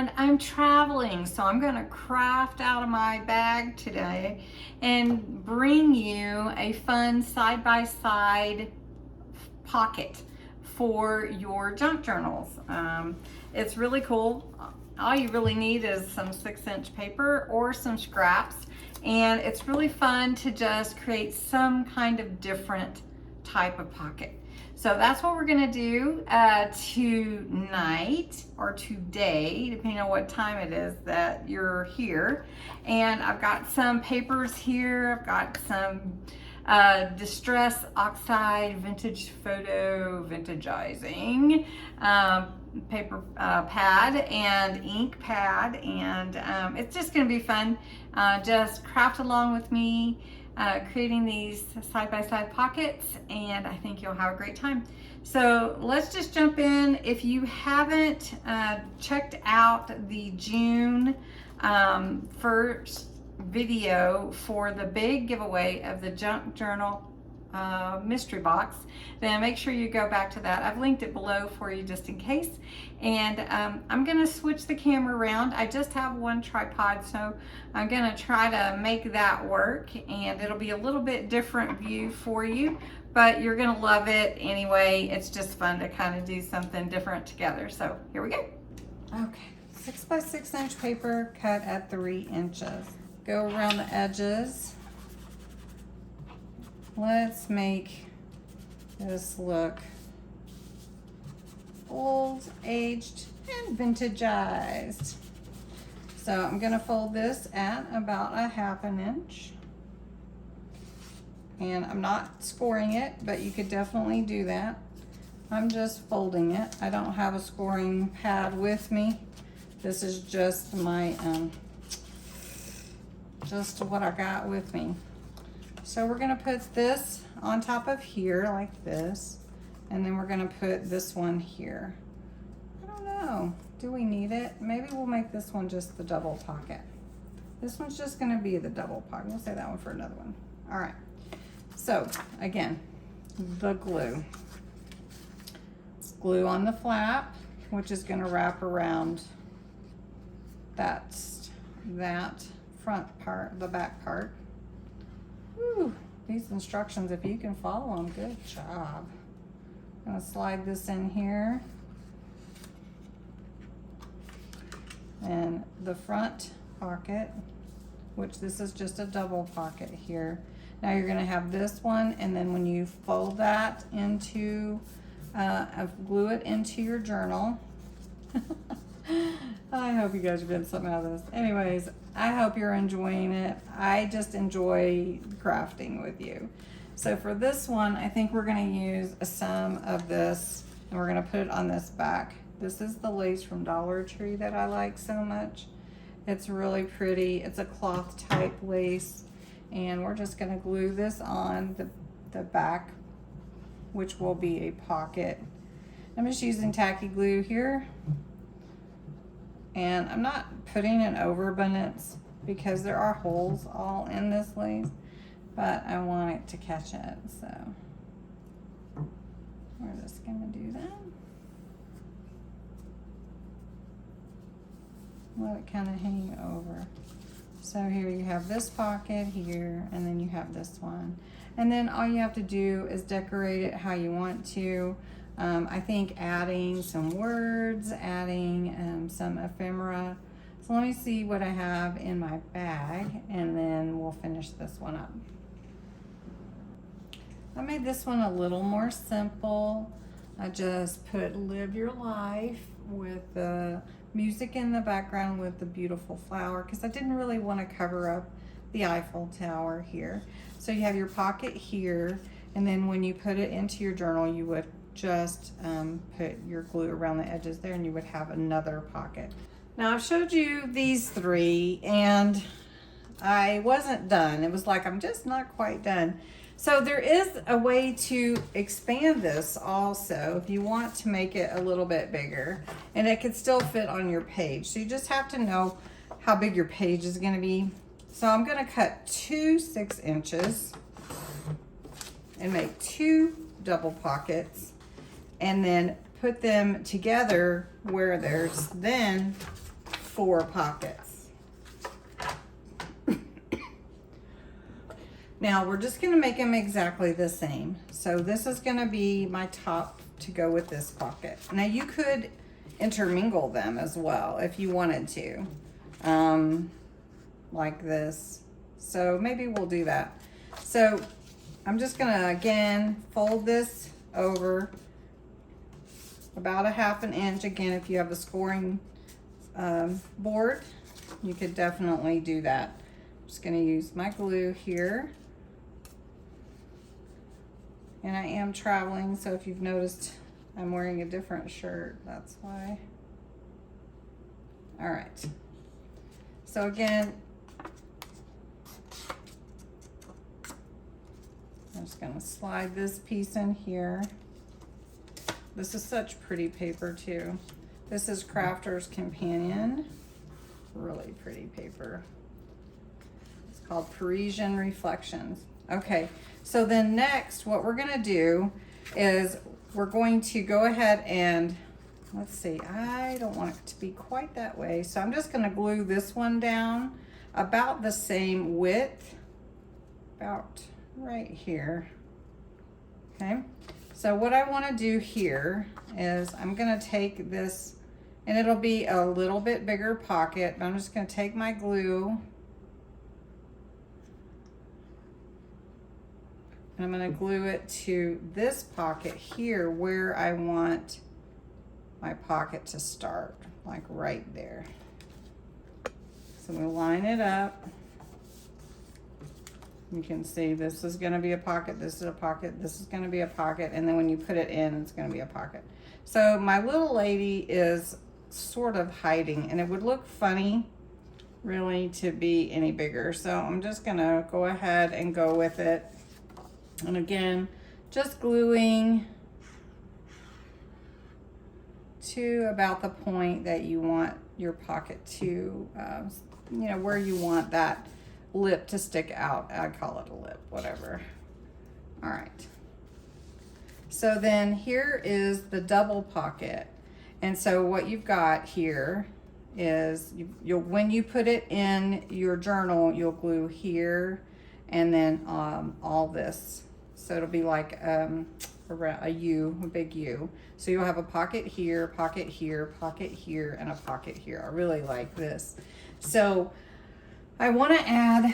and I'm traveling, so I'm gonna craft out of my bag today and bring you a fun side-by-side pocket for your junk journals. It's really cool. All you really need is some 6-inch paper or some scraps, and it's really fun to just create some kind of different type of pocket. So that's what we're gonna do tonight or today, depending on what time it is that you're here. And I've got some papers here. I've got some Distress Oxide Vintage Photo Vintageizing paper pad and ink pad, and it's just going to be fun. Just craft along with me, creating these side-by-side pockets, and I think you'll have a great time. So let's just jump in. If you haven't checked out the June 1st video for the big giveaway of the junk journal mystery box, then make sure you go back to that. I've linked it below for you just in case. And I'm gonna switch the camera around. I just have one tripod, so I'm gonna try to make that work, and it'll be a little bit different view for you, but you're gonna love it anyway. It's just fun to kind of do something different together. So here we go. Okay, 6x6-inch paper cut at 3 inches. Go around the edges. Let's make this look old, aged, and vintageized. So I'm gonna fold this at about 1/2 inch. And I'm not scoring it, but you could definitely do that. I'm just folding it. I don't have a scoring pad with me. This is just my, just what I got with me. So we're gonna put this on top of here like this, and then we're gonna put this one here. I don't know, do we need it? Maybe we'll make this one just the double pocket. This one's just gonna be the double pocket. We'll save that one for another one. All right, so again, the glue. Glue on the flap, which is gonna wrap around that front part, the back part. Whew, these instructions, if you can follow them, good job. I'm gonna slide this in here. And the front pocket, which this is just a double pocket here. Now you're gonna have this one, and then when you fold that into, glue it into your journal. I hope you guys are getting something out of this. Anyways, I hope you're enjoying it. I just enjoy crafting with you. So for this one, I think we're gonna use some of this, and we're gonna put it on this back. This is the lace from Dollar Tree that I like so much. It's really pretty. It's a cloth type lace, and we're just gonna glue this on the back, which will be a pocket. I'm just using tacky glue here. And I'm not putting an overabundance because there are holes all in this lace, but I want it to catch it, so we're just gonna do that. Let it kind of hang over. So here you have this pocket here, and then you have this one. And then all you have to do is decorate it how you want to. I think adding some words, adding some ephemera. So let me see what I have in my bag, and then we'll finish this one up. I made this one a little more simple. I just put "Live Your Life" with the music in the background with the beautiful flower, because I didn't really want to cover up the Eiffel Tower here. So you have your pocket here, and then when you put it into your journal, you would just put your glue around the edges there, and you would have another pocket. Now I've showed you these 3, and I wasn't done. It was like, I'm just not quite done. So there is a way to expand this also if you want to make it a little bit bigger, and it could still fit on your page. So you just have to know how big your page is gonna be. So I'm gonna cut 2 6 inches and make 2 double pockets, and then put them together where there's then 4 pockets. Now we're just gonna make them exactly the same. So this is gonna be my top to go with this pocket. Now you could intermingle them as well if you wanted to, like this. So maybe we'll do that. So I'm just gonna, again, fold this over about a 1/2 inch. Again, if you have a scoring board, you could definitely do that. I'm just gonna use my glue here. And I am traveling, so if you've noticed I'm wearing a different shirt, that's why. All right. So again, I'm just gonna slide this piece in here. This is such pretty paper too. This is Crafter's Companion. Really pretty paper. It's called Parisian Reflections. Okay, so then next what we're gonna do is we're going to go ahead and, let's see, I don't want it to be quite that way. So I'm just gonna glue this one down about the same width, about right here. Okay, so what I wanna do here is I'm gonna take this, and it'll be a little bit bigger pocket, but I'm just gonna take my glue and I'm gonna glue it to this pocket here where I want my pocket to start, like right there. So we'll line it up. You can see this is gonna be a pocket, this is a pocket, this is gonna be a pocket, and then when you put it in, it's gonna be a pocket. So my little lady is sort of hiding, and it would look funny really to be any bigger. So I'm just gonna go ahead and go with it. And again, just gluing to about the point that you want your pocket to, you know, where you want that lip to stick out. I call it a lip, whatever. All right. So then here is the double pocket. And so what you've got here is you'll when you put it in your journal, you'll glue here and then all this. So it'll be like a U, a big U. So you'll have a pocket here, pocket here, pocket here, and a pocket here. I really like this. So I want to add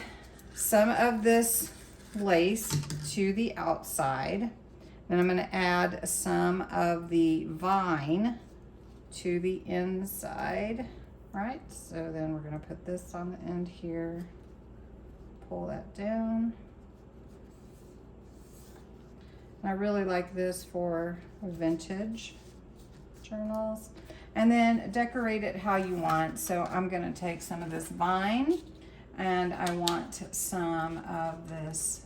some of this lace to the outside. Then I'm going to add some of the vine to the inside, right? So then we're going to put this on the end here, pull that down. And I really like this for vintage journals. And then decorate it how you want. So I'm going to take some of this vine, and I want some of this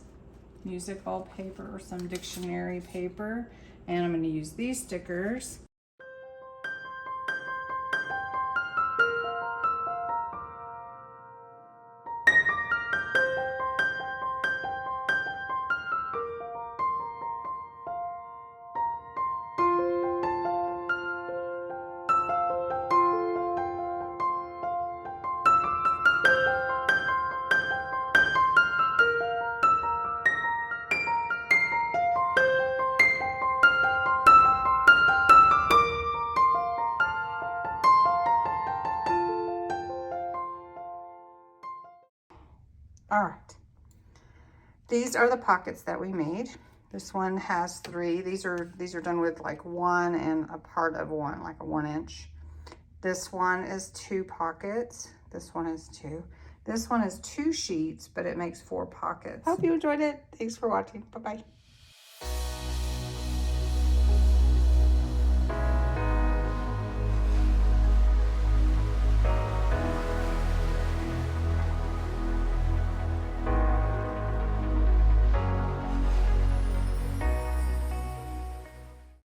music ball paper or some dictionary paper, and I'm going to use these stickers. All right, these are the pockets that we made. This one has 3. These are done with like 1 and a part of 1, like a 1 inch. This one is 2 pockets. This one is 2. This one is 2 sheets, but it makes 4 pockets. Hope you enjoyed it. Thanks for watching. Bye-bye.